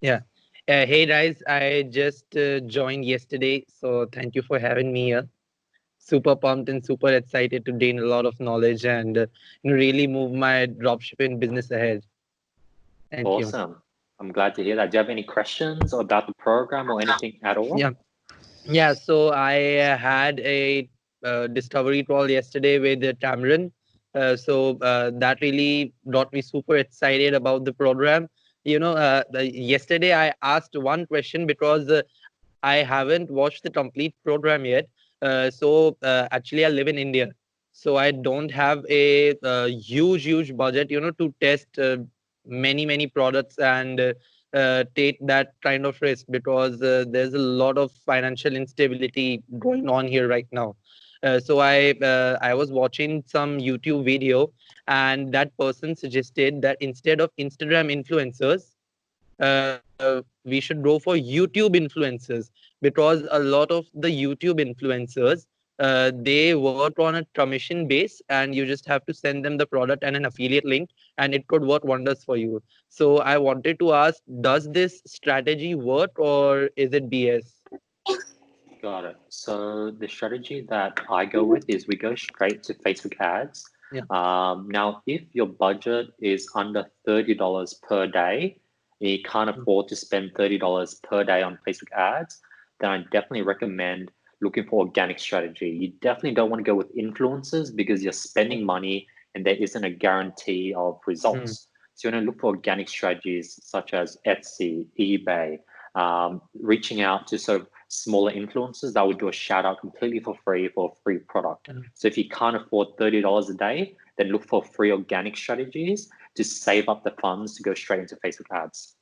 Yeah. Hey guys, I just joined yesterday, so thank you for having me here. Super pumped and super excited to gain a lot of knowledge and really move my dropshipping business ahead. Thank you. Awesome. I'm glad to hear that. Do you have any questions about the program or anything at all? Yeah. Yeah. So I had a discovery call yesterday with Tamron. That really got me super excited about the program. Yesterday I asked one question because I haven't watched the complete program yet. Actually, I live in India, so I don't have a huge budget, to test many products and take that kind of risk because there's a lot of financial instability going on here right now. I was watching some YouTube video, and that person suggested that instead of Instagram influencers, we should go for YouTube influencers, because a lot of the YouTube influencers, they work on a commission base, and you just have to send them the product and an affiliate link, and it could work wonders for you. So I wanted to ask, does this strategy work or is it BS? Got it. So the strategy that I go with is we go straight to Facebook ads. Yeah. Now, if your budget is under $30 per day, and you can't afford to spend $30 per day on Facebook ads, then I definitely recommend looking for organic strategy. You definitely don't want to go with influencers because you're spending money and there isn't a guarantee of Mm. results. So you want to look for organic strategies such as Etsy, eBay, reaching out to sort of smaller influencers that would do a shout out completely for free for a free product. So if you can't afford $30 a day, then look for free organic strategies to save up the funds to go straight into Facebook ads.